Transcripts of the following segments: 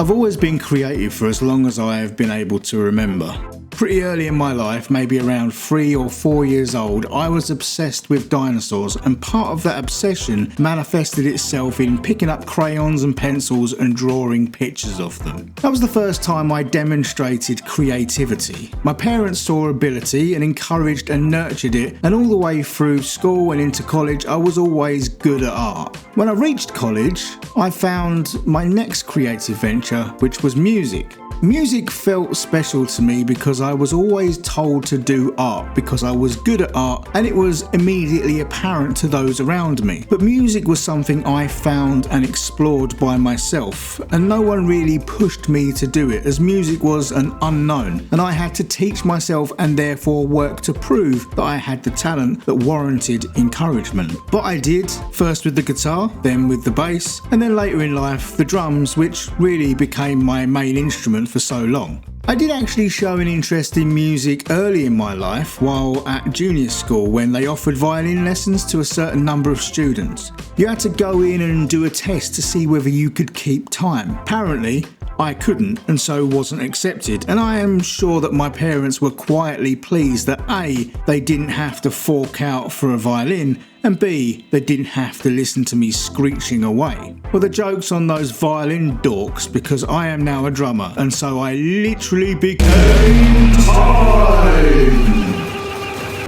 I've always been creative for as long as I have been able to remember. Pretty early in my life, maybe around 3 or 4 years old, I was obsessed with dinosaurs, and part of that obsession manifested itself in picking up crayons and pencils and drawing pictures of them. That was the first time I demonstrated creativity. My parents saw ability and encouraged and nurtured it, and all the way through school and into college I was always good at art. When I reached college, I found my next creative venture, which was music. Music felt special to me because I was always told to do art because I was good at art, and it was immediately apparent to those around me. But music was something I found and explored by myself, and no one really pushed me to do it, as music was an unknown, and I had to teach myself and therefore work to prove that I had the talent that warranted encouragement. But I did, first with the guitar, then with the bass, and then later in life the drums, which really became my main instrument for so long. I did actually show an interest in music early in my life while at junior school, when they offered violin lessons to a certain number of students. You had to go in and do a test to see whether you could keep time. Apparently, I couldn't, and so wasn't accepted, and I am sure that my parents were quietly pleased that A, they didn't have to fork out for a violin, and B, they didn't have to listen to me screeching away. Well, the joke's on those violin dorks, because I am now a drummer, and so I literally became time.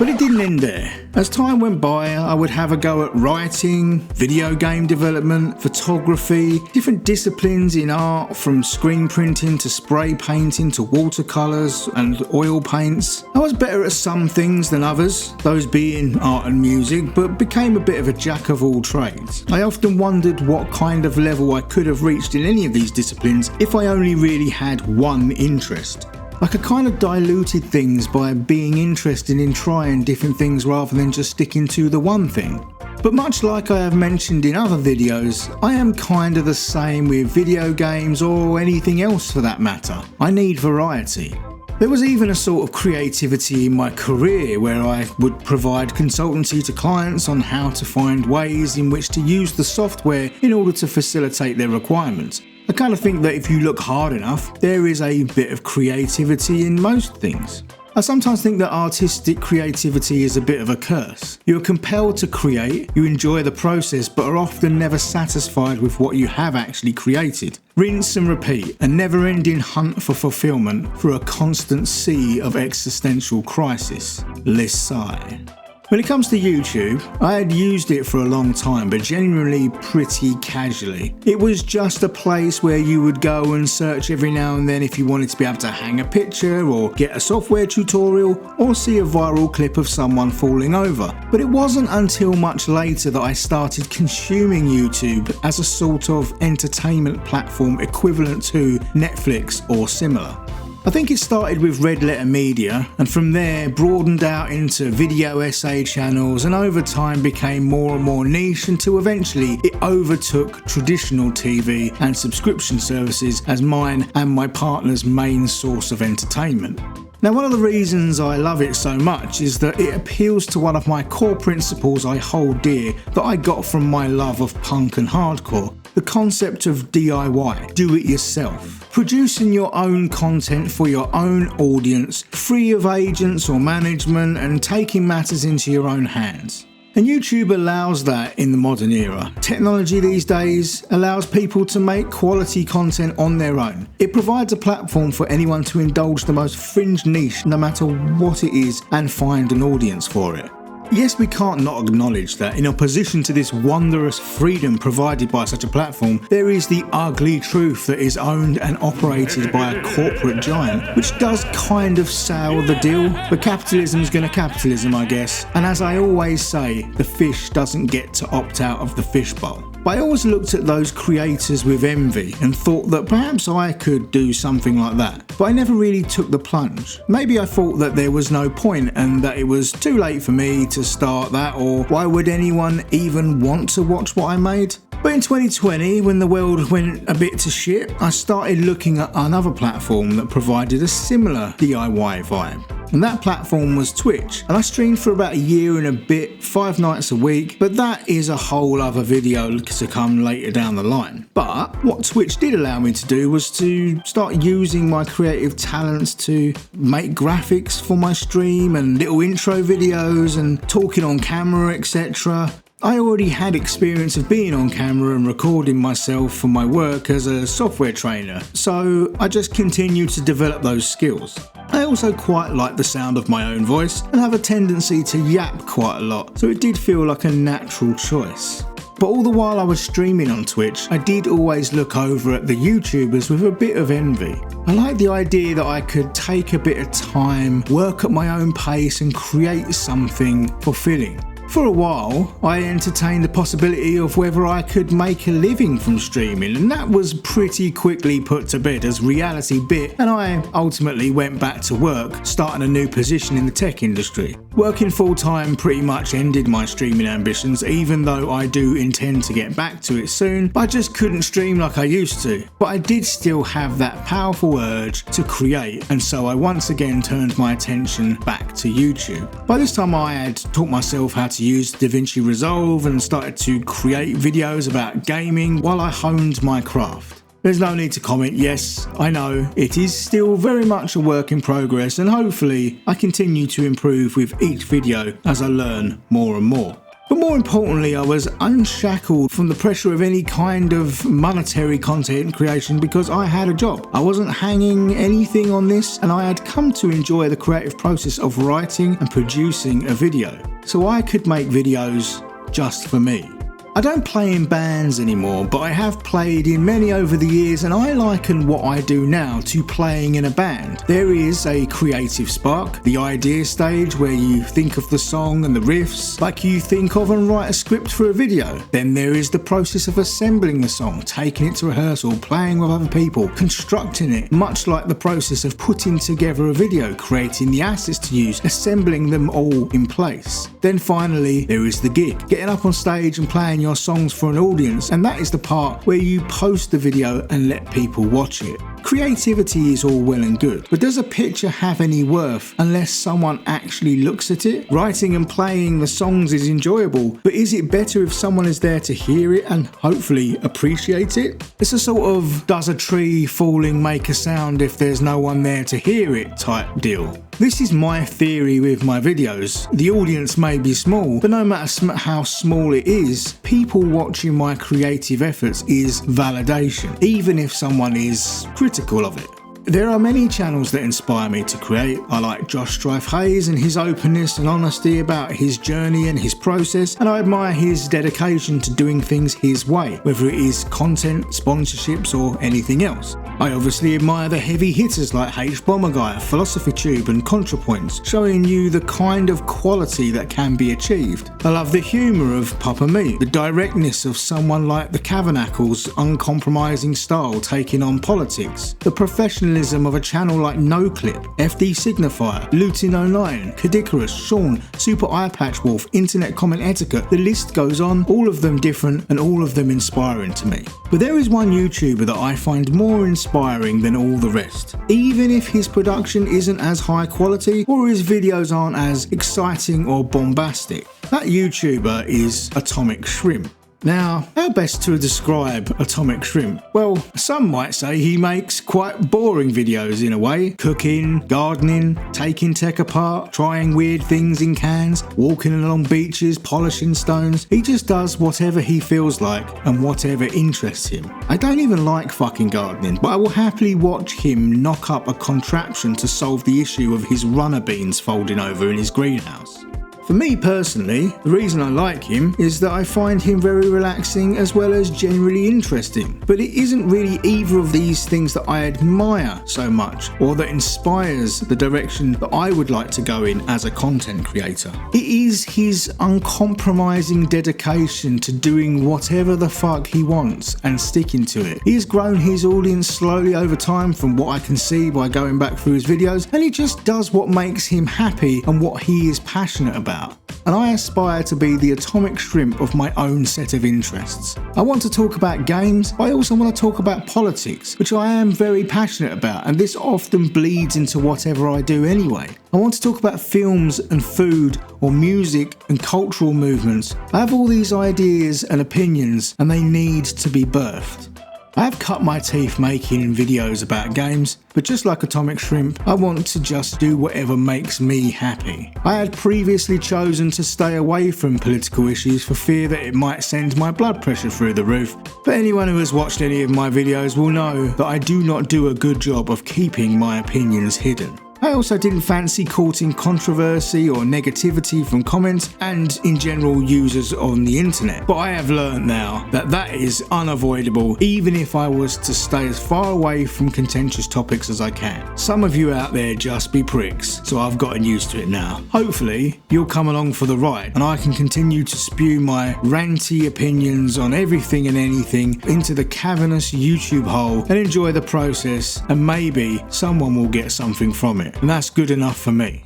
But it didn't end there. As time went by, I would have a go at writing, video game development, photography, different disciplines in art, from screen printing to spray painting to watercolours and oil paints. I was better at some things than others, those being art and music, but became a bit of a jack of all trades. I often wondered what kind of level I could have reached in any of these disciplines if I only really had one interest. Like, I kind of diluted things by being interested in trying different things rather than just sticking to the one thing. But much like I have mentioned in other videos, I am kind of the same with video games or anything else for that matter. I need variety. There was even a sort of creativity in my career where I would provide consultancy to clients on how to find ways in which to use the software in order to facilitate their requirements. I kind of think that if you look hard enough, there is a bit of creativity in most things. I sometimes think that artistic creativity is a bit of a curse. You are compelled to create, you enjoy the process, but are often never satisfied with what you have actually created. Rinse and repeat, a never-ending hunt for fulfillment through a constant sea of existential crisis. Let's sigh. When it comes to YouTube, I had used it for a long time, but genuinely pretty casually. It was just a place where you would go and search every now and then if you wanted to be able to hang a picture or get a software tutorial or see a viral clip of someone falling over. But it wasn't until much later that I started consuming YouTube as a sort of entertainment platform equivalent to Netflix or similar. I think it started with Red Letter Media, and from there broadened out into video essay channels, and over time became more and more niche until eventually it overtook traditional TV and subscription services as mine and my partner's main source of entertainment. Now, one of the reasons I love it so much is that it appeals to one of my core principles I hold dear that I got from my love of punk and hardcore. The concept of DIY, do it yourself. Producing your own content for your own audience, free of agents or management, and taking matters into your own hands. And YouTube allows that in the modern era. Technology these days allows people to make quality content on their own. It provides a platform for anyone to indulge the most fringe niche, no matter what it is, and find an audience for it. Yes, we can't not acknowledge that in opposition to this wondrous freedom provided by such a platform, there is the ugly truth that is owned and operated by a corporate giant, which does kind of sour the deal. But capitalism's gonna capitalism, I guess. And as I always say, the fish doesn't get to opt out of the fishbowl. But I always looked at those creators with envy and thought that perhaps I could do something like that. But I never really took the plunge. Maybe I thought that there was no point and that it was too late for me to start that, or why would anyone even want to watch what I made? But in 2020, when the world went a bit to shit, I started looking at another platform that provided a similar DIY vibe. and that platform was Twitch, and I streamed for about a year and a bit, 5 nights a week, but that is a whole other video to come later down the line. But what Twitch did allow me to do was to start using my creative talents to make graphics for my stream and little intro videos and talking on camera, etc. I already had experience of being on camera and recording myself for my work as a software trainer, so I just continued to develop those skills. I also quite like the sound of my own voice and have a tendency to yap quite a lot, so it did feel like a natural choice. But all the while I was streaming on Twitch, I did always look over at the YouTubers with a bit of envy. I liked the idea that I could take a bit of time, work at my own pace and create something fulfilling. For a while, I entertained the possibility of whether I could make a living from streaming, and that was pretty quickly put to bed as reality bit, and I ultimately went back to work, starting a new position in the tech industry. Working full time pretty much ended my streaming ambitions, even though I do intend to get back to it soon, but I just couldn't stream like I used to. But I did still have that powerful urge to create, and so I once again turned my attention back to YouTube. By this time I had taught myself how to use DaVinci Resolve and started to create videos about gaming while I honed my craft. There's no need to comment, yes, I know, it is still very much a work in progress, and hopefully I continue to improve with each video as I learn more and more. But more importantly, I was unshackled from the pressure of any kind of monetary content creation because I had a job. I wasn't hanging anything on this, and I had come to enjoy the creative process of writing and producing a video, so I could make videos just for me. I don't play in bands anymore, but I have played in many over the years, and I liken what I do now to playing in a band. There is a creative spark, the idea stage where you think of the song and the riffs like you think of and write a script for a video. Then there is the process of assembling the song, taking it to rehearsal, playing with other people, constructing it, much like the process of putting together a video, creating the assets to use, assembling them all in place. Then finally there is the gig, getting up on stage and playing your songs for an audience, and that is the part where you post the video and let people watch it. Creativity is all well and good, but does a picture have any worth unless someone actually looks at it? Writing and playing the songs is enjoyable, but is it better if someone is there to hear it and hopefully appreciate it? It's a sort of does a tree falling make a sound if there's no one there to hear it type deal. This is my theory with my videos. The audience may be small, but no matter how small it is, people watching my creative efforts is validation, even if someone is critical of it. There are many channels that inspire me to create. I like Josh Strife Hayes and his openness and honesty about his journey and his process, and I admire his dedication to doing things his way, whether it is content, sponsorships or anything else. I obviously admire the heavy hitters like H-Bomberguy, Philosophy Tube and ContraPoints, showing you the kind of quality that can be achieved. I love the humour of Papa Me, the directness of someone like the Cavernacle's uncompromising style taking on politics, the professionalism of a channel like NoClip, FD Signifier, Lutin09, Kadikarus, Sean, Super Eyepatch Wolf, Internet Comment Etiquette, the list goes on, all of them different and all of them inspiring to me. But there is one YouTuber that I find more inspiring than all the rest, even if his production isn't as high quality or his videos aren't as exciting or bombastic. That YouTuber is Atomic Shrimp. Now, how best to describe Atomic Shrimp? Well, some might say he makes quite boring videos in a way. Cooking, gardening, taking tech apart, trying weird things in cans, walking along beaches, polishing stones. He just does whatever he feels like and whatever interests him. I don't even like fucking gardening, but I will happily watch him knock up a contraption to solve the issue of his runner beans folding over in his greenhouse. For me personally, the reason I like him is that I find him very relaxing as well as generally interesting. But it isn't really either of these things that I admire so much or that inspires the direction that I would like to go in as a content creator. It is his uncompromising dedication to doing whatever the fuck he wants and sticking to it. He has grown his audience slowly over time from what I can see by going back through his videos, and he just does what makes him happy and what he is passionate about. about. And I aspire to be the atomic shrimp of my own set of interests. I want to talk about games, but I also want to talk about politics, which I am very passionate about, and this often bleeds into whatever I do anyway. I want to talk about films and food, or music and cultural movements. I have all these ideas and opinions, and they need to be birthed. I have cut my teeth making videos about games, but just like Atomic Shrimp, I want to just do whatever makes me happy. I had previously chosen to stay away from political issues for fear that it might send my blood pressure through the roof, but anyone who has watched any of my videos will know that I do not do a good job of keeping my opinions hidden. I also didn't fancy courting controversy or negativity from comments and in general users on the internet, but I have learned now that that is unavoidable even if I was to stay as far away from contentious topics as I can. Some of you out there just be pricks, so I've gotten used to it now. Hopefully you'll come along for the ride and I can continue to spew my ranty opinions on everything and anything into the cavernous YouTube hole and enjoy the process, and maybe someone will get something from it. And that's good enough for me.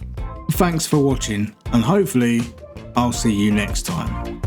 Thanks for watching, and hopefully I'll see you next time.